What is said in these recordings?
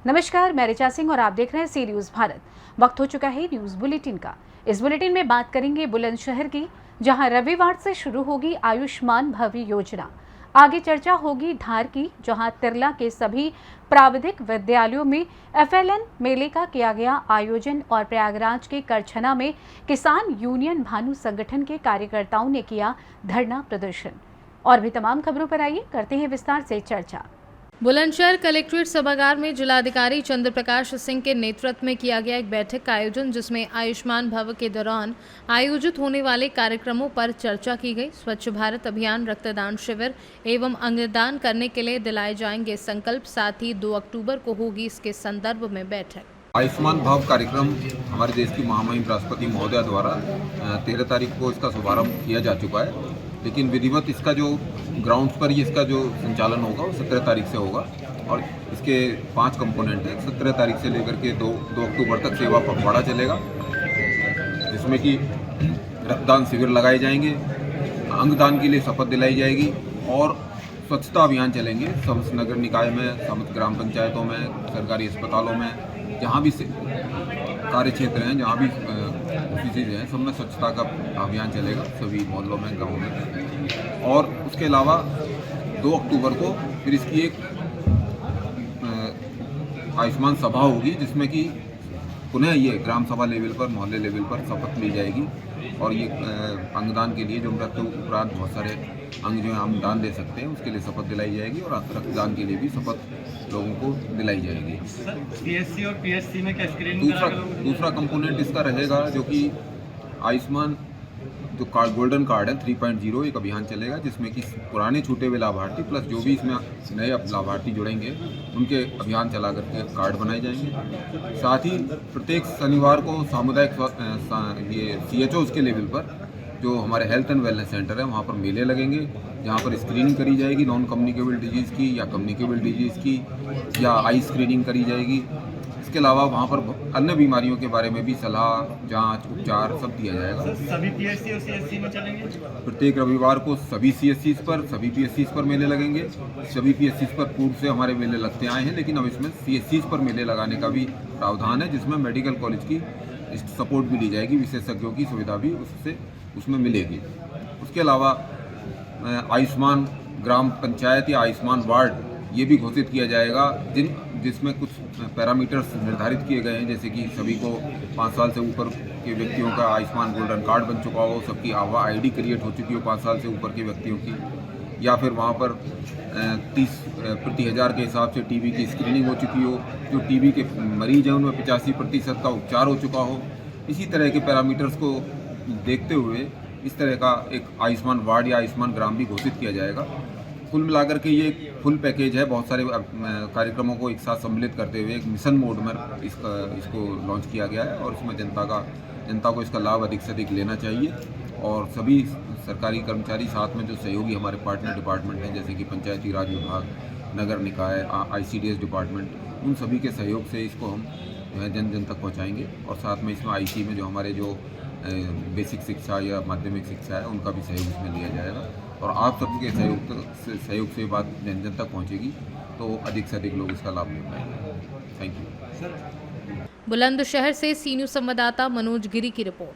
नमस्कार, मैं ऋचा सिंह और आप देख रहे हैं सी न्यूज भारत। वक्त हो चुका है न्यूज बुलेटिन का। इस बुलेटिन में बात करेंगे बुलंदशहर की, जहां रविवार से शुरू होगी आयुष्मान भव्य योजना। आगे चर्चा होगी धार की, जहां तिरला के सभी प्राविधिक विद्यालयों में FLN मेले का किया गया आयोजन और प्रयागराज के करछना में किसान यूनियन भानु संगठन के कार्यकर्ताओं ने किया धरना प्रदर्शन। और भी तमाम खबरों पर आइए करते हैं विस्तार से चर्चा। बुलंदशहर कलेक्ट्रेट सभागार में जिलाधिकारी चंद्र प्रकाश सिंह के नेतृत्व में किया गया एक बैठक का आयोजन, जिसमें आयुष्मान भव के दौरान आयोजित होने वाले कार्यक्रमों पर चर्चा की गई। स्वच्छ भारत अभियान, रक्तदान शिविर एवं अंगदान करने के लिए दिलाए जाएंगे संकल्प। साथ ही 2 अक्टूबर को होगी इसके संदर्भ में बैठक। आयुष्मान भव कार्यक्रम हमारे देश की महामहिम राष्ट्रपति महोदया द्वारा 13 तारीख को इसका शुभारंभ किया जा चुका है, लेकिन विधिवत इसका जो ग्राउंड्स पर ही इसका जो संचालन होगा वो 17 तारीख से होगा। और इसके 5 कंपोनेंट हैं। 17 तारीख से लेकर के 2 अक्टूबर तक सेवा पखवाड़ा चलेगा, जिसमें कि रक्तदान शिविर लगाए जाएंगे, अंगदान के लिए शपथ दिलाई जाएगी और स्वच्छता अभियान चलेंगे। समस्त नगर निकाय में, समस्त ग्राम पंचायतों में, सरकारी अस्पतालों में, जहाँ भी कार्य क्षेत्र हैं, जहाँ भी ऑफिसेज हैं, सब में स्वच्छता का अभियान चलेगा, सभी मोहल्लों में, गाँव में। और उसके अलावा 2 अक्टूबर को फिर इसकी एक आयुष्मान सभा होगी, जिसमें कि पुनः ये ग्राम सभा लेवल पर, मोहल्ले लेवल पर शपथ ली जाएगी। और ये अंगदान के लिए जो मृत्यु उपरांत बहुत सारे अंग जो हम दान दे सकते हैं, उसके लिए शपथ दिलाई जाएगी और रक्तदान के लिए भी शपथ लोगों को दिलाई जाएगी। PSC और PSC में क्या स्क्रीनिंग दूसरा कंपोनेंट इसका रहेगा, जो कि आयुष्मान जो गोल्डन कार्ड है 3.0 एक अभियान चलेगा, जिसमें कि पुराने छूटे हुए लाभार्थी प्लस जो भी इसमें नए लाभार्थी जुड़ेंगे उनके अभियान चला करके कार्ड बनाए जाएंगे। साथ ही प्रत्येक शनिवार को सामुदायिक ये CHOs के लेवल पर जो हमारे हेल्थ एंड वेलनेस सेंटर है, वहाँ पर मेले लगेंगे, जहाँ पर स्क्रीनिंग करी जाएगी नॉन कम्युनिकेबल डिजीज़ की या कम्युनिकेबल डिजीज़ की, या आई स्क्रीनिंग करी जाएगी। इसके अलावा वहाँ पर अन्य बीमारियों के बारे में भी सलाह, जांच, उपचार सब दिया जाएगा। सभी PSC और CSC में चलेंगे। प्रत्येक रविवार को सभी CSCs पर, सभी PSCs पर मेले लगेंगे। सभी PSCs पर पूर्व से हमारे मेले लगते आए हैं, लेकिन अब इसमें CSCs पर मेले लगाने का भी प्रावधान है, जिसमें मेडिकल कॉलेज की सपोर्ट भी ली जाएगी, विशेषज्ञों की सुविधा भी उसमें मिलेगी। उसके अलावा आयुष्मान ग्राम पंचायत या आयुष्मान वार्ड ये भी घोषित किया जाएगा, जिसमें कुछ पैरामीटर्स निर्धारित किए गए हैं, जैसे कि सभी को 5 साल से ऊपर के व्यक्तियों का आयुष्मान गोल्डन कार्ड बन चुका हो, सबकी आभा ID क्रिएट हो चुकी हो 5 साल से ऊपर के व्यक्तियों की, या फिर वहाँ पर 30 प्रति हज़ार के हिसाब से TB की स्क्रीनिंग हो चुकी हो, जो TB के मरीज हैं उनमें 85% का उपचार हो चुका हो। इसी तरह के पैरामीटर्स को देखते हुए इस तरह का एक आयुष्मान वार्ड या आयुष्मान ग्राम भी घोषित किया जाएगा। कुल मिलाकर के ये एक फुल पैकेज है, बहुत सारे कार्यक्रमों को एक साथ सम्मिलित करते हुए एक मिशन मोड में इसको लॉन्च किया गया है। और इसमें जनता को इसका लाभ अधिक से अधिक लेना चाहिए। और सभी सरकारी कर्मचारी, साथ में जो सहयोगी हमारे पार्टनर डिपार्टमेंट हैं, जैसे कि पंचायती राज विभाग, नगर निकाय, ICDS डिपार्टमेंट, उन सभी के सहयोग से इसको हम जन तक पहुँचाएँगे। और साथ में इसमें IC में जो हमारे जो बेसिक शिक्षा या माध्यमिक शिक्षा है, उनका भी सहयोग इसमें लिया जाएगा। और आप सबके सहयोग से बात जन तक पहुंचेगी, तो अधिक से अधिक लोग इसका लाभ ले पाएंगे। Thank you. बुलंदशहर से सी न्यूज संवाददाता मनोज गिरी की रिपोर्ट।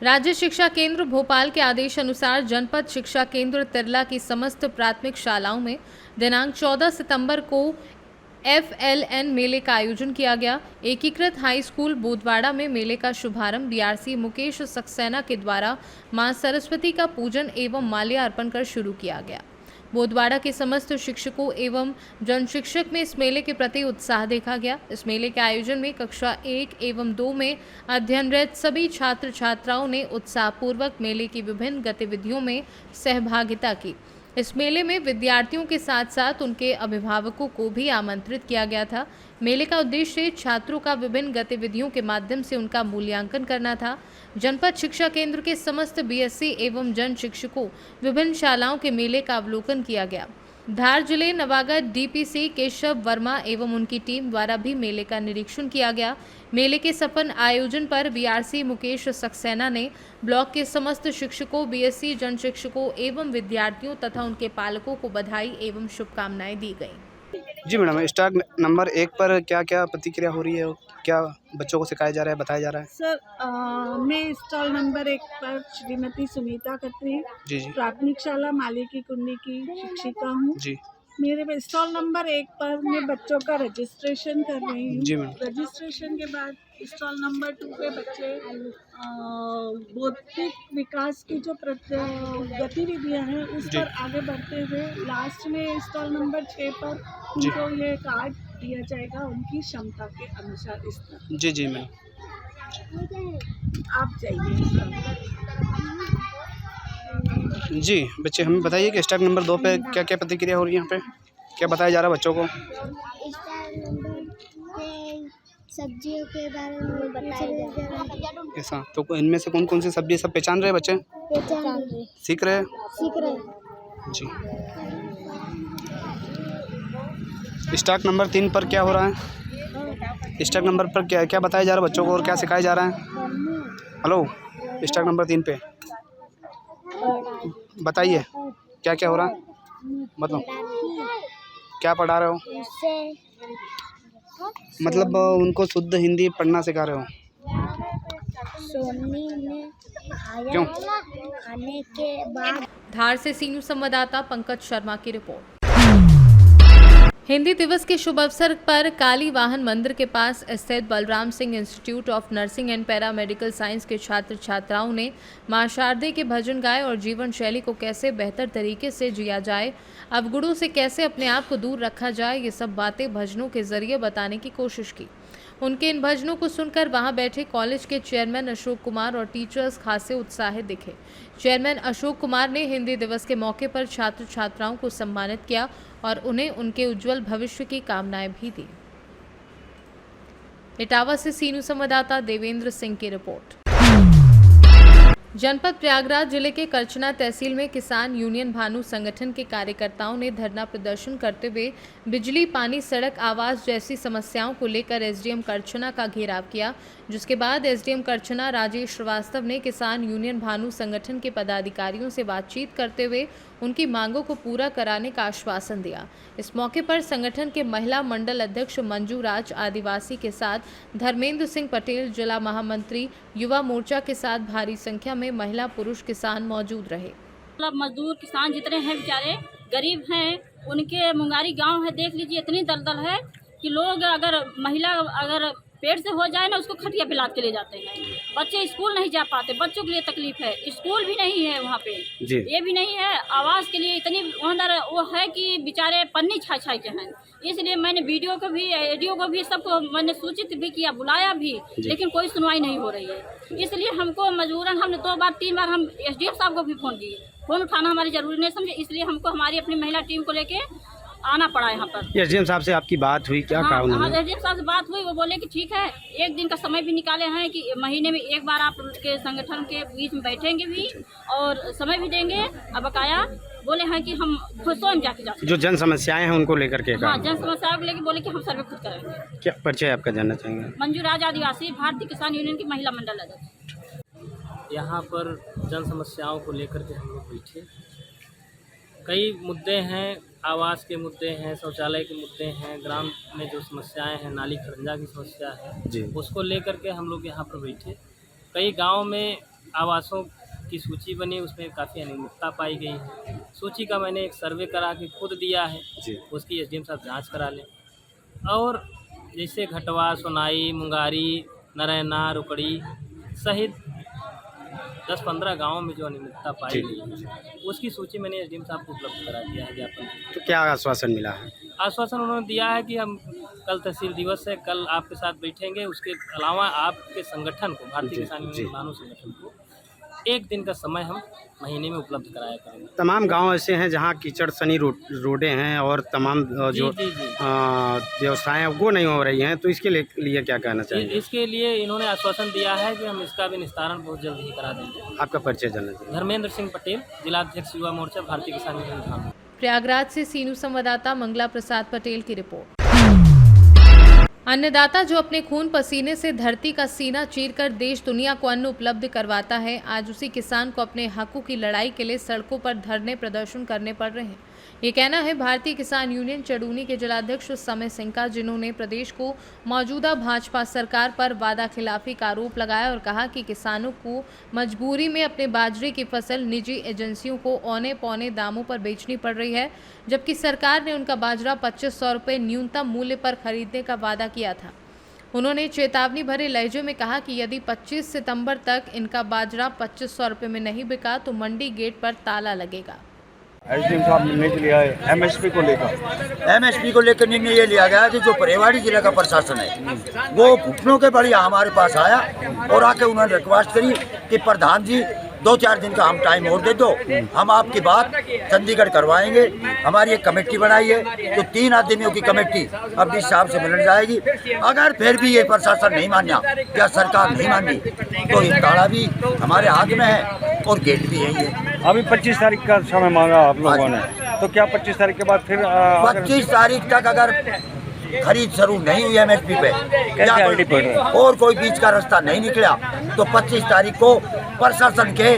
राज्य शिक्षा केंद्र भोपाल के आदेश अनुसार जनपद शिक्षा केंद्र तिरला की समस्त प्राथमिक शालाओं में दिनांक 14 सितंबर को FLN मेले का आयोजन किया गया। एकीकृत हाई स्कूल बोदवाड़ा में मेले का शुभारंभ DRC मुकेश सक्सेना के द्वारा मां सरस्वती का पूजन एवं माल्यार्पण कर शुरू किया गया। बोदवाड़ा के समस्त शिक्षकों एवं जन शिक्षक में इस मेले के प्रति उत्साह देखा गया। इस मेले के आयोजन में कक्षा 1 एवं 2 में अध्ययनरत सभी छात्र छात्राओं ने उत्साहपूर्वक मेले की विभिन्न गतिविधियों में सहभागिता की। इस मेले में विद्यार्थियों के साथ साथ उनके अभिभावकों को भी आमंत्रित किया गया था। मेले का उद्देश्य छात्रों का विभिन्न गतिविधियों के माध्यम से उनका मूल्यांकन करना था। जनपद शिक्षा केंद्र के समस्त BSc एवं जन शिक्षकों विभिन्न शालाओं के मेले का अवलोकन किया गया। धार जिले नवागढ़ DPC केशव वर्मा एवं उनकी टीम द्वारा भी मेले का निरीक्षण किया गया। मेले के सफल आयोजन पर BRC मुकेश सक्सेना ने ब्लॉक के समस्त शिक्षकों, BSc जन शिक्षकों एवं विद्यार्थियों तथा उनके पालकों को बधाई एवं शुभकामनाएं दी गई। जी मैडम, स्टॉक नंबर 1 पर क्या क्या प्रतिक्रिया हो रही है, क्या बच्चों को सिखाया जा रहा है, बताया जा रहा है? सर मैं स्टॉल नंबर 1 पर श्रीमती सुनीता खत्री, जी जी प्राथमिक शाला मालिकी कुंडी की शिक्षिका हूँ। जी मेरे स्टॉल नंबर 1 पर मैं बच्चों का रजिस्ट्रेशन कर रही हूँ। जी मैडम। रजिस्ट्रेशन के बाद स्टॉल नंबर 2 पे बच्चे बौद्धिक विकास की जो गतिविधियाँ हैं उस जी। पर आगे बढ़ते हुए लास्ट में स्टॉल नंबर 6 पर जी। उनको ये कार्ड दिया जाएगा उनकी क्षमता के अनुसार। इस तरह जी जी मैम। आप जाइए। जी बच्चे हमें बताइए कि स्टॉक नंबर 2 पे क्या क्या प्रतिक्रिया हो रही है, यहाँ पे क्या बताया जा रहा है बच्चों को? स्टार नंबर पे सब्जियों के बारे में बताया जा रहा है। ऐसा तो इनमें से कौन कौन सी सब्जी सब पहचान रहे हैं बच्चे, पहचान रहे, सीख रहे हैं? सीख रहे। जी। स्टॉक नंबर 3 पर क्या हो रहा है? स्टॉक नंबर पर क्या क्या बताया जा रहा है बच्चों को और क्या सिखाया जा रहा है? हेलो, स्टॉक नंबर 3 पे बताइए क्या क्या हो रहा है, मतलब क्या पढ़ा रहे हो, मतलब उनको शुद्ध हिंदी पढ़ना सिखा रहे हो? सोनी ने खाया, क्यों? खाने के बाद धार से सीनियर संवाददाता पंकज शर्मा की रिपोर्ट। हिंदी दिवस के शुभ अवसर पर काली वाहन मंदिर के पास स्थित Balram Singh institute of nursing and paramedical science के छात्र छात्राओं ने मां शारदे के भजन गाए और जीवन शैली को कैसे बेहतर तरीके से जिया जाए, अवगुणों से कैसे अपने आप को दूर रखा जाए, ये सब बातें भजनों के जरिए बताने की कोशिश की। उनके इन भजनों को सुनकर वहां बैठे कॉलेज के चेयरमैन अशोक कुमार और टीचर्स खासे उत्साहित दिखे। चेयरमैन अशोक कुमार ने हिंदी दिवस के मौके पर छात्र छात्राओं को सम्मानित किया और उन्हें उनके उज्जवल भविष्य की कामनाएं भी दी। इटावा से सीनू संवाददाता देवेंद्र सिंह की रिपोर्ट। जनपद प्रयागराज जिले के करछना तहसील में किसान यूनियन भानु संगठन के कार्यकर्ताओं ने धरना प्रदर्शन करते हुए बिजली, पानी, सड़क, आवास जैसी समस्याओं को लेकर एसडीएम करछना का घेराव किया, जिसके बाद एसडीएम करछना राजेश श्रीवास्तव ने किसान यूनियन भानु संगठन के पदाधिकारियों से बातचीत करते हुए उनकी मांगों को पूरा कराने का आश्वासन दिया। इस मौके पर संगठन के महिला मंडल अध्यक्ष मंजू राज आदिवासी के साथ धर्मेंद्र सिंह पटेल, जिला महामंत्री युवा मोर्चा के साथ भारी संख्या में महिला पुरुष किसान मौजूद रहे। मतलब मजदूर किसान जितने हैं बेचारे गरीब हैं, उनके मुंगारी गांव है, देख लीजिए इतनी दलदल है कि लोग अगर महिला अगर पेट से हो जाए ना उसको खटिया पे लाद के ले जाते हैं। बच्चे स्कूल नहीं जा पाते, बच्चों के लिए तकलीफ है, स्कूल भी नहीं है वहाँ पे, ये भी नहीं है, आवास के लिए इतनी अंदर वो है कि बेचारे पन्नी छा छा के हैं। इसलिए मैंने वीडियो को भी, एडीओ को भी, सबको मैंने सूचित भी किया, बुलाया भी, लेकिन कोई सुनवाई नहीं हो रही है। इसलिए हमको मजबूरन हमने 2 बार 3 बार हम एसडीएम साहब को भी फोन किए, फोन उठाना हमारी जरूरी नहीं समझे, इसलिए हमको हमारी अपनी महिला टीम को लेके आना पड़ा यहाँ पर। एसडीएम साहब से आपकी बात हुई, क्या कहा उन्होंने? हाँ, एसडीएम साहब से बात हुई, वो बोले कि ठीक है, 1 दिन का समय भी निकाले हैं कि महीने में 1 बार आप के संगठन के बीच में बैठेंगे भी और समय भी देंगे। अब बकाया बोले हैं कि हम खुद स्वयं जाके जा सकते, जो जन समस्याएं हैं उनको लेकर के हाँ, जन समस्याओं को लेकर बोले कि हम सर्वे खुद करेंगे। क्या परिचय आपका जानना चाहेंगे? मंजू राज आदिवासी, भारतीय किसान यूनियन की महिला मंडल अध्यक्ष। यहाँ पर जन समस्याओं को लेकर के हम लोग बैठे, कई मुद्दे हैं, आवास के मुद्दे हैं, शौचालय के मुद्दे हैं, ग्राम में जो समस्याएं हैं, नाली खरंजा की समस्या है, उसको लेकर के हम लोग यहाँ पर बैठे। कई गांव में आवासों की सूची बनी, उसमें काफ़ी अनियमितता पाई गई है। सूची का मैंने एक सर्वे करा के खुद दिया है, उसकी एसडीएम साहब जांच करा लें। और जैसे घटवा, सोनाई, मुंगारी, नरैना, रुकड़ी सहित 10-15 गाँव में जो अनियमितता पाई गई है उसकी सूची मैंने एसडीएम साहब को उपलब्ध करा दिया है ज्ञापन। तो क्या आश्वासन मिला है? आश्वासन उन्होंने दिया है कि हम कल तहसील दिवस है, कल आपके साथ बैठेंगे, उसके अलावा आपके संगठन को, भारतीय किसान यूनियन भानु संगठन को 1 दिन का समय हम महीने में उपलब्ध कराया करेंगे। तमाम गांव ऐसे हैं जहां कीचड़ सनी रोडें हैं और तमाम जो व्यवस्थाएं हैं वो नहीं हो रही हैं, तो इसके लिए क्या कहना चाहिए? इसके लिए इन्होंने आश्वासन दिया है कि हम इसका भी निस्तारण बहुत जल्द ही करा देंगे। आपका परिचय जानना चाहिए? धर्मेंद्र सिंह पटेल, जिलाध्यक्ष युवा मोर्चा, भारतीय किसान यूनियन भानु। प्रयागराज से सीनू संवाददाता मंगला प्रसाद पटेल की रिपोर्ट। अन्नदाता जो अपने खून पसीने से धरती का सीना चीरकर देश दुनिया को अन्न उपलब्ध करवाता है, आज उसी किसान को अपने हकों की लड़ाई के लिए सड़कों पर धरने प्रदर्शन करने पड़ रहे हैं। ये कहना है भारतीय किसान यूनियन चड़ूनी के जिलाध्यक्ष समय सिंह का, जिन्होंने प्रदेश को मौजूदा भाजपा सरकार पर वादा खिलाफी का आरोप लगाया और कहा कि किसानों को मजबूरी में अपने बाजरे की फसल निजी एजेंसियों को औने पौने दामों पर बेचनी पड़ रही है, जबकि सरकार ने उनका बाजरा 2500 रुपये न्यूनतम मूल्य पर खरीदने का वादा किया था। उन्होंने चेतावनी भरे लहजे में कहा कि यदि 25 सितंबर तक इनका बाजरा 2500 रुपये में नहीं बिका तो मंडी गेट पर ताला लगेगा। एसडीएम साहब ने निर्णय लिया है एमएसपी को लेकर निर्णय ये लिया गया कि जो परेवाड़ी जिले का प्रशासन है वो घुटनों के बल हमारे पास आया और आके उन्होंने रिक्वेस्ट करी कि प्रधान जी 2-4 दिन का हम टाइम और दे दो, हम आपकी बात चंडीगढ़ करवाएंगे। हमारी एक कमेटी बनाई है तो 3 आदमियों की कमेटी अब डीसी साहब से मिलने जाएगी। अगर फिर भी ये प्रशासन नहीं माना या सरकार नहीं मानी तो ये ताला भी हमारे हाथ में है और गेट भी यही है। अभी 25 तारीख का समय मांगा आप लोगों ने, तो क्या 25 तारीख के बाद फिर 25 तारीख तक अगर खरीद शुरू नहीं हुई एमएसपी पे और कोई बीच का रास्ता नहीं निकला तो 25 तारीख को प्रशासन के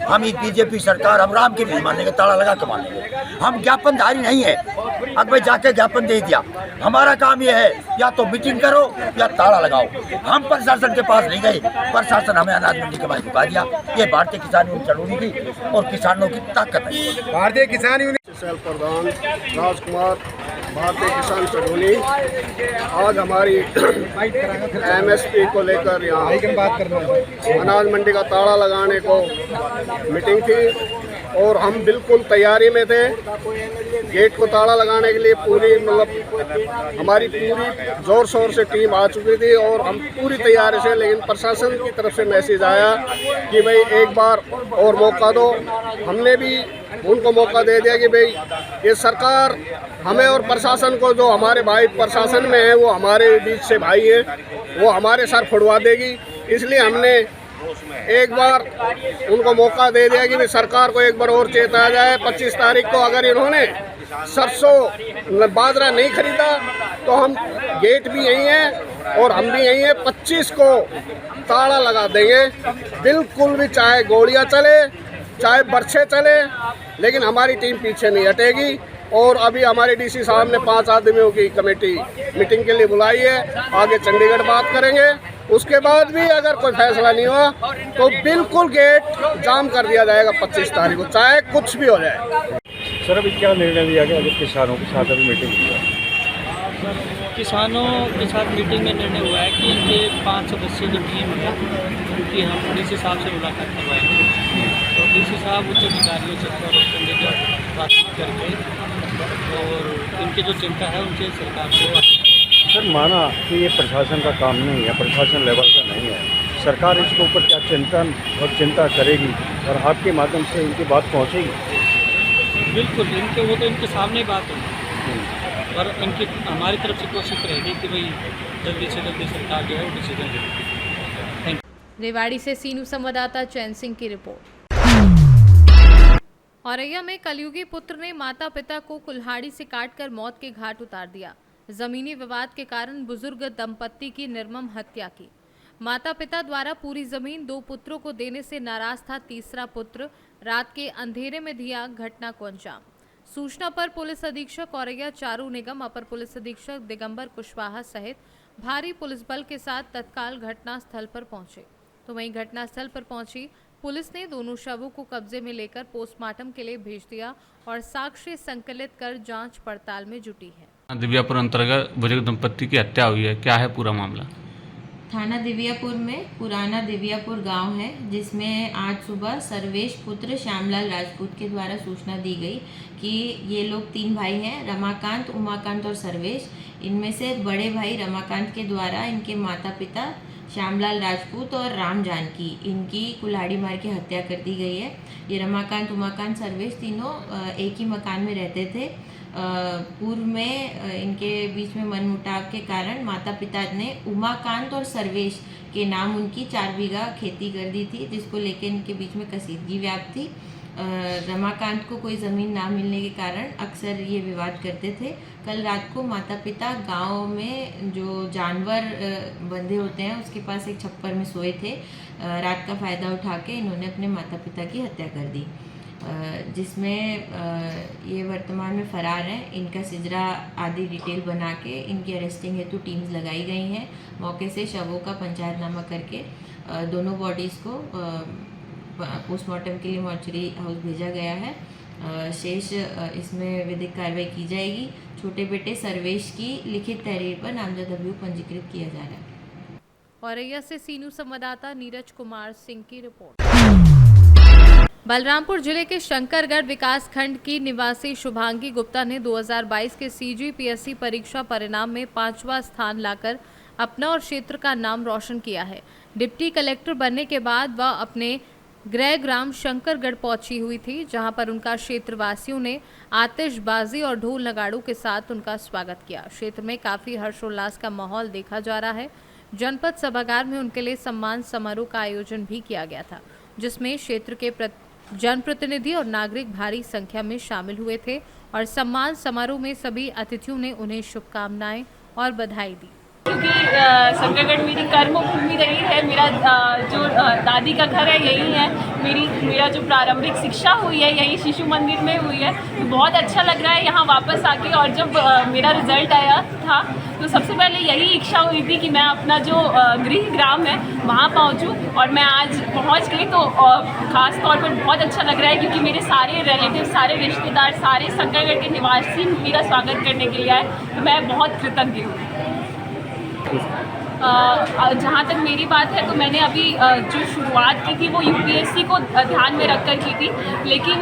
हम बीजेपी सरकार हम राम की नहीं मानेंगे, ताला लगा के मानेंगे। हम ज्ञापनधारी नहीं है, अब भाई जाके ज्ञापन दे दिया। हमारा काम ये है या तो मीटिंग करो या ताला लगाओ। हम प्रशासन के पास नहीं गए, प्रशासन हमें अनाज मंडी के पास झुका दिया। ये भारतीय किसान यूनियन चड़ूनी की और किसानों की ताकत है। भारतीय किसान यूनियन प्रधान राजकुमार, भारतीय किसान चड़ूनी, आज हमारी एमएसपी को लेकर यहाँ अनाज मंडी का ताला लगाने को मीटिंग थी और हम बिल्कुल तैयारी में थे। गेट को ताला लगाने के लिए पूरी हमारी पूरी जोर शोर से टीम आ चुकी थी और हम पूरी तैयारी से, लेकिन प्रशासन की तरफ से मैसेज आया कि भाई एक बार और मौका दो। हमने भी उनको मौका दे दिया कि भाई ये सरकार हमें और प्रशासन को, जो हमारे भाई प्रशासन में है वो हमारे बीच से भाई है, वो हमारे सर फुड़वा देगी। इसलिए हमने एक बार उनको मौका दे दिया कि सरकार को एक बार और चेताया जाए। 25 तारीख को अगर इन्होंने सरसों बाजरा नहीं खरीदा तो हम गेट भी यही है और हम भी यही है। 25 को ताला लगा देंगे, बिल्कुल भी, चाहे गोलियां चले चाहे बरछे चले, लेकिन हमारी टीम पीछे नहीं हटेगी। और अभी हमारे डीसी साहब ने 5 आदमियों की कमेटी मीटिंग के लिए बुलाई है, आगे चंडीगढ़ बात करेंगे। उसके बाद भी अगर कोई फैसला नहीं हुआ तो बिल्कुल गेट जाम कर दिया जाएगा 25 तारीख को, चाहे कुछ भी हो जाए। सर अभी क्या निर्णय लिया गया जब किसानों के साथ अभी मीटिंग हुई है? किसानों के साथ मीटिंग में निर्णय हुआ है कि इनके 5 सदस्यों की टीम है, उनकी हम डीसी साहब से मुलाकात करवाएंगे और डीसी साहब उच्च अधिकारियों से चंडीगढ़ बातचीत करके और इनकी जो चिंता है उनसे सरकार को। सर माना कि ये प्रशासन का काम नहीं है, प्रशासन लेवल का नहीं है, सरकार इसके ऊपर क्या चिंता करेगी और आपके माध्यम से इनकी बात पहुँचेगी? बिल्कुल, वो तो इनके सामने बात होगी और इनकी हमारी तरफ से कोशिश रहेगी कि भाई जल्दी से जल्दी सरकार जो है वो डिसीजन ले। Thank you. रेवाड़ी से सीनू संवाददाता चैन सिंह की रिपोर्ट। औरैया में कलयुगी पुत्र ने माता पिता को कुल्हाड़ी से काटकर मौत के घाट उतार दिया। जमीनी विवाद के कारण बुजुर्ग दंपत्ति की निर्मम हत्या की। माता पिता द्वारा पूरी जमीन 2 पुत्रों को देने से नाराज था तीसरा पुत्र। रात के अंधेरे में दिया घटना को अंजाम। सूचना पर पुलिस अधीक्षक औरैया चारू निगम, अपर पुलिस अधीक्षक दिगंबर कुशवाहा सहित भारी पुलिस बल के साथ तत्काल घटनास्थल पर पहुंचे। तो वहीं घटनास्थल पर पहुंची पुलिस ने दोनों शवों को कब्जे में लेकर पोस्टमार्टम के लिए भेज दिया और साक्ष्य संकलित कर जांच पड़ताल में जुटी है। दिव्यापुर अंतर्गत बुजुर्ग दंपत्ति की हत्या हुई है, क्या है पूरा मामला? थाना दिव्यापुर में पुराना दिव्यापुर गांव है, जिसमें आज सुबह सर्वेश पुत्र श्यामलाल राजपूत के द्वारा सूचना दी गई कि ये लोग 3 भाई हैं, रमाकांत, उमाकांत और सर्वेश। इनमें से बड़े भाई रमाकांत के द्वारा इनके माता पिता श्यामलाल राजपूत और राम जानकी इनकी कुल्हाड़ी मार के हत्या कर दी गई है। ये रमाकांत, उमाकांत, सर्वेश तीनों एक ही मकान में रहते थे। पूर्व में इनके बीच में मनमुटाव के कारण माता पिता ने उमाकांत और सर्वेश के नाम उनकी 4 बीघा खेती कर दी थी, जिसको लेकर इनके बीच में कसीदगी व्याप्त थी। रमाकांत को कोई ज़मीन ना मिलने के कारण अक्सर ये विवाद करते थे। कल रात को माता पिता गांव में जो जानवर बंधे होते हैं उसके पास एक छप्पर में सोए थे। रात का फ़ायदा उठा के इन्होंने अपने माता पिता की हत्या कर दी। जिसमें ये वर्तमान में फरार हैं। इनका सिजरा आदि डिटेल बना के इनकी अरेस्टिंग हेतु टीम्स लगाई गई हैं। मौके से शवों का पंचायतनामा करके दोनों बॉडीज़ को पोस्टमार्टम के लिए मॉर्चरी हाउस भेजा गया है। शेष इसमें विधिक कार्रवाई की जाएगी। छोटे बेटे सर्वेश की लिखित तहरीर पर नामजद अभियोग पंजीकृत किया जा रहा है। औरैया से सी न्यूज़ संवाददाता नीरज कुमार सिंह की रिपोर्ट। बलरामपुर जिले के शंकरगढ़ विकास खंड की निवासी शुभांगी गुप्ता ने 2022 के CGPSC परीक्षा परिणाम में 5वां स्थान लाकर अपना और क्षेत्र का नाम रोशन किया है। डिप्टी कलेक्टर बनने के बाद वह अपने गृह ग्राम शंकरगढ़ पहुंची हुई थी, जहां पर उनका क्षेत्रवासियों ने आतिशबाजी और ढोल नगाड़ों के साथ उनका स्वागत किया। क्षेत्र में काफी हर्षोल्लास का माहौल देखा जा रहा है। जनपद सभागार में उनके लिए सम्मान समारोह का आयोजन भी किया गया था, जिसमें क्षेत्र के जनप्रतिनिधि और नागरिक भारी संख्या में शामिल हुए थे और सम्मान समारोह में सभी अतिथियों ने उन्हें शुभकामनाएं और बधाई दी। क्योंकि शंकरगढ़ मेरी कर्मभूमि रही है, मेरा जो दादी का घर है यही है, मेरा जो प्रारंभिक शिक्षा हुई है यही शिशु मंदिर में हुई है। तो बहुत अच्छा लग रहा है यहाँ वापस आके। और जब मेरा रिजल्ट आया था तो सबसे पहले यही इच्छा हुई थी कि मैं अपना जो गृह ग्राम है वहाँ पहुँचूँ, और मैं आज पहुँच गई। तो ख़ास तौर पर बहुत अच्छा लग रहा है क्योंकि मेरे सारे रिलेटिव, सारे रिश्तेदार, सारे शंकरगढ़ के निवासी मेरा स्वागत करने के लिए आए। तो मैं बहुत कृतज्ञ हूँ। जहाँ तक मेरी बात है तो मैंने अभी जो शुरुआत की थी वो UPSC को ध्यान में रखकर की थी, लेकिन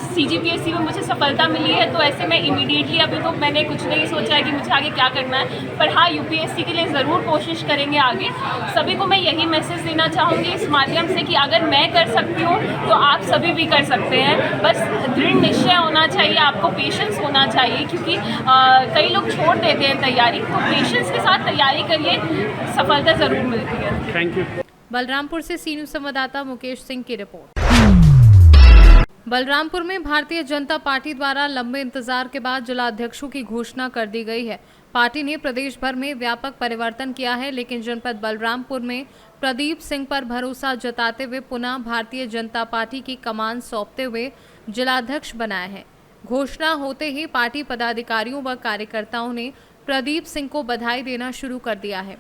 CGPSC में मुझे सफलता मिली है। तो ऐसे में इमीडिएटली अभी तो मैंने कुछ नहीं सोचा है कि मुझे आगे क्या करना है, पर हाँ UPSC के लिए ज़रूर कोशिश करेंगे आगे। सभी को मैं यही मैसेज देना चाहूँगी इस माध्यम से कि अगर मैं कर सकती हूँ तो आप सभी भी कर सकते हैं। बस दृढ़ निश्चय होना चाहिए, आपको पेशेंस होना चाहिए, क्योंकि कई लोग छोड़ देते हैं तैयारी। तो पेशेंस के साथ तैयारी करिए, सफलता जरूर मिलती है। Thank you. बलरामपुर से सी न्यूज़ संवाददाता मुकेश सिंह की रिपोर्ट। बलरामपुर में भारतीय जनता पार्टी द्वारा लंबे इंतजार के बाद जिलाध्यक्षों की घोषणा कर दी गई है। पार्टी ने प्रदेश भर में व्यापक परिवर्तन किया है, लेकिन जनपद बलरामपुर में प्रदीप सिंह पर भरोसा जताते हुए पुनः भारतीय जनता पार्टी की कमान सौंपते हुए जिलाध्यक्ष बनाया है। घोषणा होते ही पार्टी पदाधिकारियों व कार्यकर्ताओं ने प्रदीप सिंह को बधाई देना शुरू कर दिया है।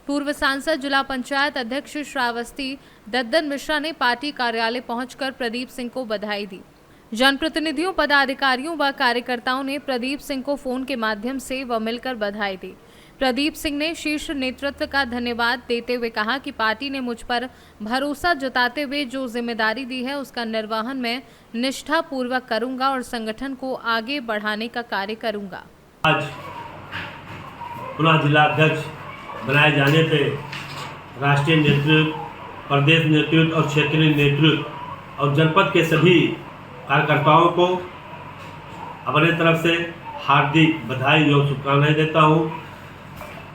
पूर्व सांसद जिला पंचायत अध्यक्ष श्रावस्ती दद्दन मिश्रा ने पार्टी कार्यालय पहुंचकर प्रदीप सिंह को बधाई दी। जनप्रतिनिधियों, पदाधिकारियों व कार्यकर्ताओं ने प्रदीप सिंह को फोन के माध्यम से व मिलकर बधाई दी। प्रदीप सिंह ने शीर्ष नेतृत्व का धन्यवाद देते हुए कहा कि पार्टी ने मुझ पर भरोसा जताते हुए जो जिम्मेदारी दी है उसका निर्वहन मैं निष्ठापूर्वक करूंगा और संगठन को आगे बढ़ाने का कार्य करूंगा। आज पुनः जिलाध्यक्ष बनाए जाने पे राष्ट्रीय नेतृत्व, प्रदेश नेतृत्व और क्षेत्रीय नेतृत्व और जनपद के सभी कार्यकर्ताओं को अपने तरफ से हार्दिक बधाई एवं शुभकामनाएं देता हूं,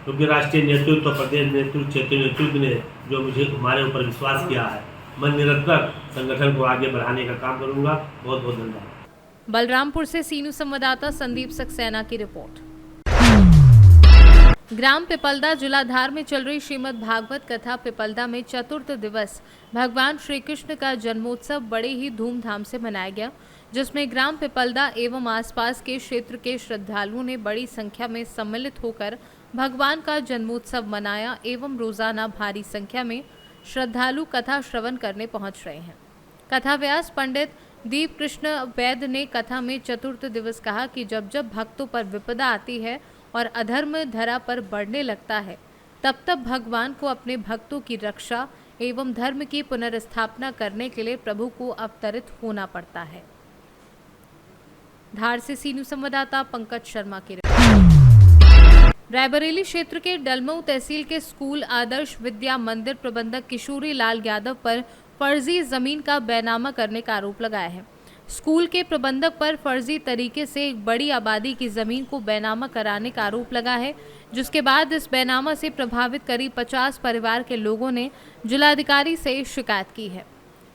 क्योंकि राष्ट्रीय नेतृत्व, प्रदेश नेतृत्व, क्षेत्रीय नेतृत्व ने जो मुझे हमारे ऊपर विश्वास किया है, मैं निरंतर संगठन को आगे बढ़ाने का काम करूंगा। बहुत बहुत धन्यवाद। बलरामपुर से सी न्यूज़ संवाददाता संदीप सक्सेना की रिपोर्ट। ग्राम पिपलदा जिलाधार में चल रही श्रीमद् भागवत कथा पिपलदा में चतुर्थ दिवस भगवान श्री कृष्ण का जन्मोत्सव बड़े ही धूमधाम से मनाया गया, जिसमें ग्राम पिपलदा एवं आसपास के क्षेत्र के श्रद्धालुओं ने बड़ी संख्या में सम्मिलित होकर भगवान का जन्मोत्सव मनाया एवं रोजाना भारी संख्या में श्रद्धालु कथा श्रवण करने पहुंच रहे हैं। कथा व्यास पंडित दीप कृष्ण वैद्य ने कथा में चतुर्थ दिवस कहा कि जब जब भक्तों पर विपदा आती है और अधर्म धरा पर बढ़ने लगता है, तब तब भगवान को अपने भक्तों की रक्षा एवं धर्म की पुनर्स्थापना करने के लिए प्रभु को अवतरित होना पड़ता है। धार से सी न्यूज़ संवाददाता पंकज शर्मा की रिपोर्ट। रायबरेली क्षेत्र के डलमऊ तहसील के स्कूल आदर्श विद्या मंदिर प्रबंधक किशोरी लाल यादव पर फर्जी जमीन का बैनामा करने का आरोप लगाया है। स्कूल के प्रबंधक पर फर्जी तरीके से एक बड़ी आबादी की जमीन को बैनामा कराने का आरोप लगा है, जिसके बाद इस बैनामा से प्रभावित करीब 50 परिवार के लोगों ने जिलाधिकारी से शिकायत की है।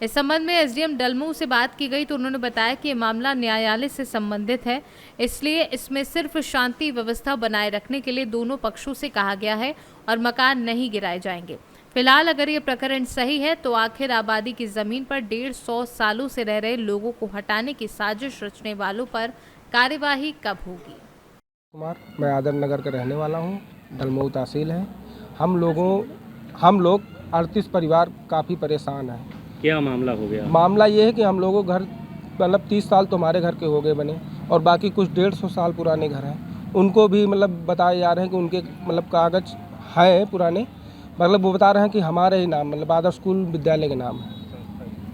इस संबंध में SDM डलमऊ से बात की गई तो उन्होंने बताया कि ये मामला न्यायालय से संबंधित है, इसलिए इसमें सिर्फ शांति व्यवस्था बनाए रखने के लिए दोनों पक्षों से कहा गया है और मकान नहीं गिराए जाएंगे। फिलहाल अगर ये प्रकरण सही है तो आखिर आबादी की जमीन पर 150 सालों से रह रहे लोगों को हटाने की साजिश रचने वालों पर कार्यवाही कब होगी? कुमार, मैं आदर नगर का रहने वाला हूँ। डलमऊ तहसील है। हम लोग 38 परिवार काफ़ी परेशान हैं। क्या मामला हो गया? मामला ये है कि हम लोगों घर मतलब 30 साल तो हमारे घर के हो गए बने, और बाकी कुछ 150 साल पुराने घर हैं। उनको भी मतलब बताए जा रहे हैं कि उनके मतलब कागज है पुराने, मतलब वो बता रहे हैं कि हमारे ही नाम मतलब आदर्श स्कूल विद्यालय के नाम है,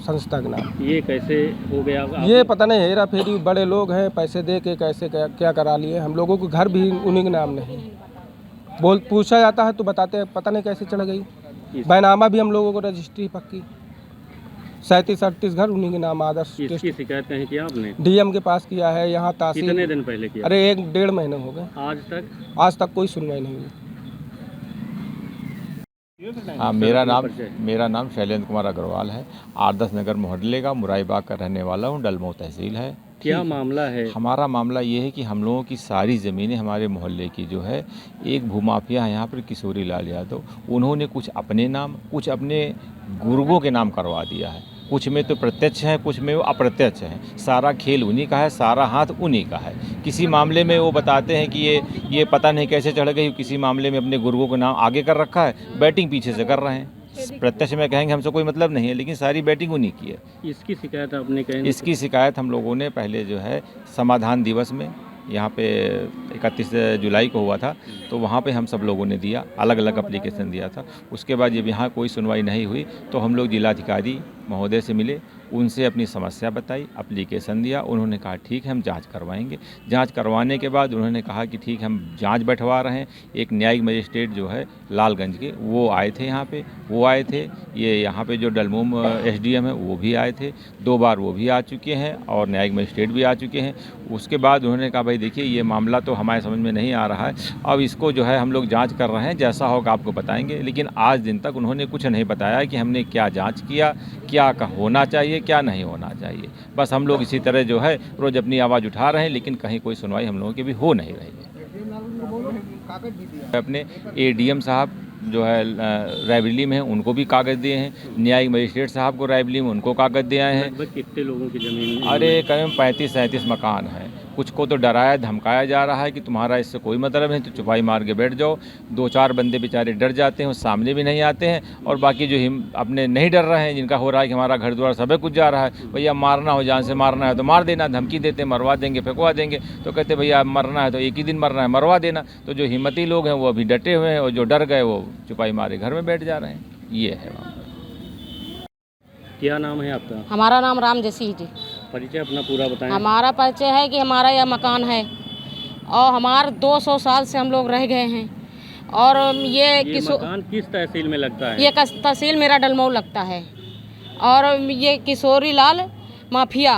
संस्था के नाम। ये कैसे हो गया? ये पता नहीं, हेरा फेरी, बड़े लोग हैं, पैसे दे के कैसे क्या करा लिए। हम लोगों को घर भी उन्हीं के नाम नहीं पूछा जाता है तो बताते हैं पता नहीं कैसे चढ़ गई। बैनामा भी हम लोगों को रजिस्ट्री पक्की 37-38 घर उन्हीं के नाम आदर्श। इसकी शिकायत कहीं किया आपने? डीएम के पास किया है, यहाँ तहसील। कितने दिन पहले किया? अरे 1-1.5 महीने हो गए। आज तक कोई सुनवाई नहीं हुई। हाँ, मेरा नाम शैलेंद्र कुमार अग्रवाल है। आदर्श नगर मोहल्ले का मुराईबाग का रहने वाला हूँ। डलमऊ तहसील है। क्या मामला है? हमारा मामला ये है कि हम लोगों की सारी ज़मीनें हमारे मोहल्ले की जो है, एक भूमाफिया है यहाँ पर किशोरी लाल यादव, उन्होंने कुछ अपने नाम कुछ अपने गुर्गों के नाम करवा दिया है। कुछ में तो प्रत्यक्ष है, कुछ में वो अप्रत्यक्ष है। सारा खेल उन्हीं का है, सारा हाथ उन्हीं का है। किसी मामले में वो बताते हैं कि ये पता नहीं कैसे चढ़ गई, किसी मामले में अपने गुर्गों का नाम आगे कर रखा है, बैटिंग पीछे से कर रहे हैं। प्रत्यक्ष में कहेंगे हमसे कोई मतलब नहीं है, लेकिन सारी बैटिंग उन्हीं की है। इसकी शिकायत आपने कहीं? इसकी शिकायत हम लोगों ने पहले जो है समाधान दिवस में यहाँ पे 31 जुलाई को हुआ था, तो वहाँ पे हम सब लोगों ने दिया, अलग अलग एप्लीकेशन दिया था। उसके बाद जब यहाँ कोई सुनवाई नहीं हुई तो हम लोग जिलाधिकारी महोदय से मिले, उनसे अपनी समस्या बताई, एप्लीकेशन दिया। उन्होंने कहा ठीक है हम जांच करवाएंगे। जांच करवाने के बाद उन्होंने कहा कि ठीक है हम जांच बैठवा रहे हैं। एक न्यायिक मजिस्ट्रेट जो है लालगंज के, वो आए थे यहाँ पे, वो आए थे। ये यहाँ पे जो डलमऊ एसडीएम है वो भी आए थे, 2 बार वो भी आ चुके हैं और न्यायिक मजिस्ट्रेट भी आ चुके हैं। उसके बाद उन्होंने कहा भाई देखिए ये मामला तो हमारे समझ में नहीं आ रहा है, अब इसको जो है हम लोग जाँच कर रहे हैं, जैसा होगा आपको बताएँगे। लेकिन आज दिन तक उन्होंने कुछ नहीं बताया कि हमने क्या जाँच किया, क्या होना चाहिए, क्या नहीं होना चाहिए। बस हम लोग इसी तरह जो है रोज़ अपनी आवाज़ उठा रहे हैं, लेकिन कहीं कोई सुनवाई हम लोगों की भी हो नहीं रही है। अपने एडीएम साहब जो है रायबरेली में हैं, उनको भी कागज़ दिए हैं। न्यायिक मजिस्ट्रेट साहब को रायबरेली में उनको कागज़ दिए हैं। कितने लोगों की ज़मीन? अरे करीब 35-37 मकान हैं। कुछ को तो डराया धमकाया जा रहा है कि तुम्हारा इससे कोई मतलब नहीं, तो चुपाई मार के बैठ जाओ। 2-4 बंदे बेचारे डर जाते हैं, वो सामने भी नहीं आते हैं। और बाकी जो अपने नहीं डर रहे हैं, जिनका हो रहा है कि हमारा घर द्वार सब कुछ जा रहा है, भैया मारना हो, जान से मारना है तो मार देना, धमकी देते मरवा देंगे, फेंकवा देंगे। तो कहते भैया मरना है तो एक ही दिन मरना है, मरवा देना। तो जो हिम्मती लोग हैं वो अभी डटे हुए हैं, और जो डर गए वो चुपाई मारे घर में बैठ जा रहे हैं। ये है। क्या नाम है आपका? हमारा नाम राम जसी जी। परिचय अपना पूरा बताएं। हमारा परिचय है कि हमारा यह मकान है और हमारे 200 साल से हम लोग रह गए हैं। और ये मकान किस तहसील में लगता है? ये तहसील मेरा डलमऊ लगता है। और ये किशोरी लाल माफिया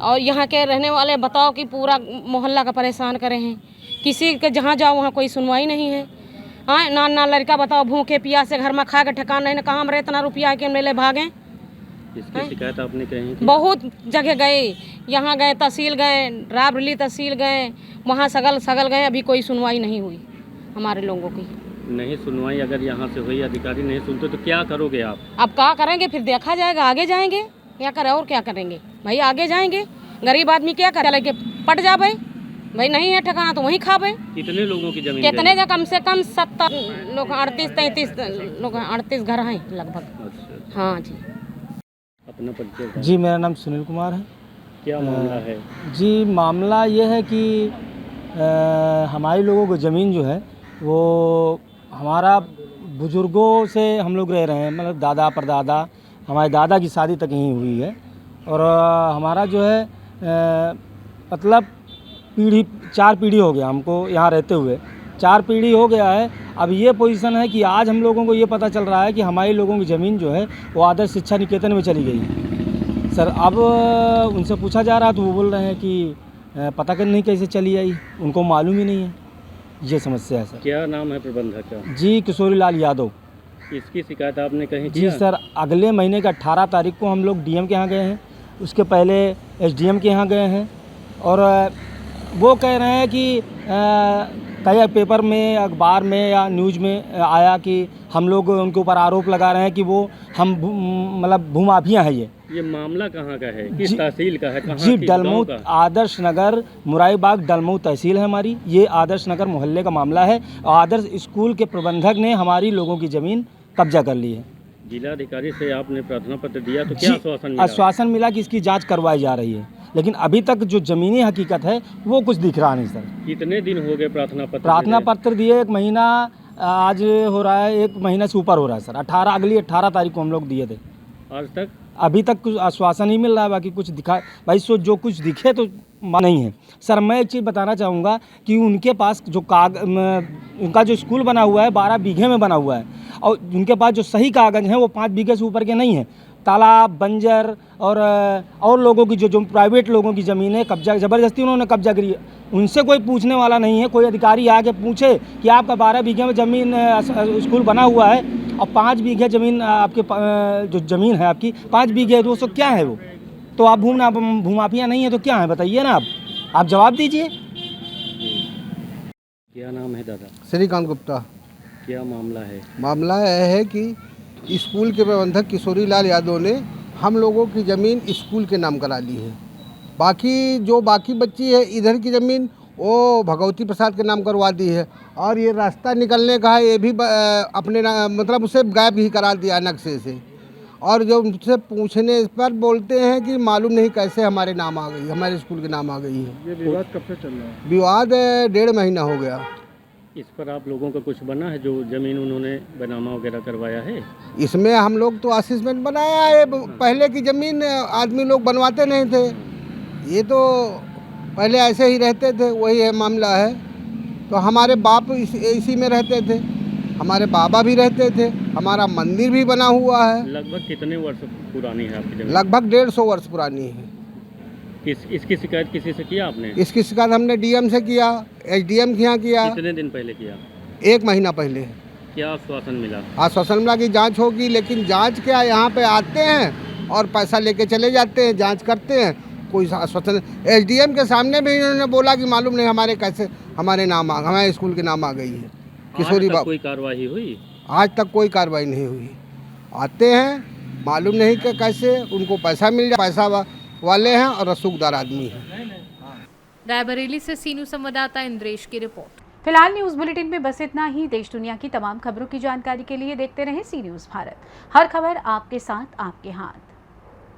और यहाँ के रहने वाले बताओ कि पूरा मोहल्ला का परेशान करे हैं। किसी के जहाँ जाओ वहाँ कोई सुनवाई नहीं है। हाँ, ना लड़का बताओ भूखे प्यासे घर में खा के ठिकाना नहीं, ना कहाँ हम इतना रुपया के मेले भागें। इसकी शिकायत आपने कहीं? बहुत जगह गए, यहाँ गए, तहसील गए, रायबरेली तहसील गए, वहाँ सगल गए, अभी कोई सुनवाई नहीं हुई हमारे लोगों की। नहीं सुनवाई अगर यहाँ से हुई, अधिकारी नहीं सुनते तो क्या करोगे आप? अब क्या करेंगे, फिर देखा जाएगा, आगे जाएंगे। क्या करें और क्या करेंगे भाई, आगे जाएंगे। गरीब आदमी क्या करे, लेके पट जाए भाई, नहीं है ठिकाना तो वहीं खावे। कितने लोगों की जमीन? कितने कम से कम 70 लोग, 38-33 लोग, 38 घर हैं लगभग। हाँ जी। अपना परिचय? जी मेरा नाम सुनील कुमार है। क्या मामला है? जी मामला ये है कि हमारे लोगों को ज़मीन जो है वो हमारा बुज़ुर्गों से हम लोग रह रहे हैं, मतलब दादा परदादा, हमारे दादा की शादी तक यहीं हुई है। और हमारा जो है मतलब 4 पीढ़ी हो गया हमको यहाँ रहते हुए, 4 पीढ़ी हो गया है। अब ये पोजीशन है कि आज हम लोगों को ये पता चल रहा है कि हमारे लोगों की ज़मीन जो है वो आदर्श शिक्षा निकेतन में चली गई है। सर अब उनसे पूछा जा रहा है तो वो बोल रहे हैं कि पता करने नहीं कैसे चली आई, उनको मालूम ही नहीं है। ये समस्या है सर। क्या नाम है प्रबंधक का? जी किशोरी लाल यादव। इसकी शिकायत आपने कहीं जी किया? सर अगले महीने का 18 तारीख को हम लोग डीएम के यहाँ गए हैं, उसके पहले एसडीएम के यहाँ गए हैं। और वो कह रहे हैं कि कई पेपर में, अखबार में या न्यूज़ में आया कि हम लोग उनके ऊपर आरोप लगा रहे हैं कि वो हम मतलब भूमाफिया हैं। ये मामला कहाँ का है, किस तहसील का है? कहाँ जी, की, डलमऊ गाँव का? आदर्श नगर मुरारीबाग डलमऊ तहसील है हमारी। ये आदर्श नगर मोहल्ले का मामला है। आदर्श स्कूल के प्रबंधक ने हमारी लोगों की ज़मीन कब्जा कर ली है। जिलाधिकारी से आपने प्रार्थना पत्र दिया तो क्या आश्वासन मिला? आश्वासन मिला कि इसकी जांच करवाई जा रही है, लेकिन अभी तक जो ज़मीनी हकीकत है वो कुछ दिख रहा नहीं सर। कितने दिन हो गए प्रार्थना पत्र दिए? 1 महीना आज हो रहा है, 1 महीना से ऊपर हो रहा है सर। 18 तारीख को हम लोग दिए थे। आज तक अभी तक कुछ आश्वासन नहीं मिल रहा है। बाकी कुछ दिखा भाई, सो जो कुछ दिखे तो नहीं है सर। मैं एक चीज़ बताना चाहूँगा कि उनके पास जो उनका जो स्कूल बना हुआ है 12 बीघे में बना हुआ है, और उनके पास जो सही कागज़ हैं वो 5 बीघे से ऊपर के नहीं हैं। तालाब, बंजर और लोगों की जो प्राइवेट लोगों की ज़मीन है कब्जा, ज़बरदस्ती उन्होंने कब्जा करी है। उनसे कोई पूछने वाला नहीं है। कोई अधिकारी आके पूछे कि आपका 12 बीघे में ज़मीन स्कूल बना हुआ है और 5 बीघे ज़मीन आपके जो ज़मीन है आपकी 5 बीघे, दोस्तों क्या है वो? तो आप भूमाफिया नहीं है तो क्या है बताइए ना, आप जवाब दीजिए। क्या नाम है दादा? श्रीकांत गुप्ता। क्या मामला है? मामला यह है कि स्कूल के प्रबंधक किशोरी लाल यादव ने हम लोगों की ज़मीन स्कूल के नाम करा ली है। बाकी बच्ची है इधर की ज़मीन वो भगवती प्रसाद के नाम करवा दी है, और ये रास्ता निकलने का है ये भी अपने मतलब उसे गायब ही करा दिया नक्शे से। और जो उनसे पूछने पर बोलते हैं कि मालूम नहीं कैसे हमारे नाम आ गई, हमारे स्कूल के नाम आ गई है। ये विवाद कब से चल रहा है? विवाद 1.5 महीना हो गया। इस पर आप लोगों का कुछ बना है, जो ज़मीन उन्होंने बनामा वगैरह करवाया है? इसमें हम लोग तो असेसमेंट बनाया है। पहले की ज़मीन आदमी लोग बनवाते नहीं थे, ये तो पहले ऐसे ही रहते थे, वही है मामला है। तो हमारे बाप इसी में रहते थे, हमारे बाबा भी रहते थे, हमारा मंदिर भी बना हुआ है। लगभग कितने वर्ष पुरानी है आपकी ज़मीन? लगभग 150 वर्ष पुरानी है। इसकी शिकायत किसी से किया आपने? इसकी शिकायत हमने डीएम से किया, एसडीएम के यहाँ किया। कितने दिन पहले किया? 1 महीना पहले। क्या आश्वासन मिला? आश्वासन मिला कि जांच होगी, लेकिन जांच क्या, यहाँ पे आते हैं और पैसा लेके चले जाते हैं, जांच करते हैं, कोई आश्वासन। एसडीएम के सामने भी इन्होंने बोला कि मालूम नहीं हमारे कैसे हमारे स्कूल के नाम आ गई है। किशोरी बाबू, कोई कार्रवाई हुई? आज तक कोई कार्रवाई नहीं हुई। आते हैं, मालूम नहीं कि कैसे उनको पैसा मिल जाए, पैसा वाले हैं और रसूखदार आदमी हैं। रायबरेली से सीनू संवाददाता इंद्रेश की रिपोर्ट। फिलहाल न्यूज़ बुलेटिन में बस इतना ही। देश दुनिया की तमाम खबरों की जानकारी के लिए देखते रहें सी न्यूज़ भारत। हर खबर आपके साथ, आपके हाथ।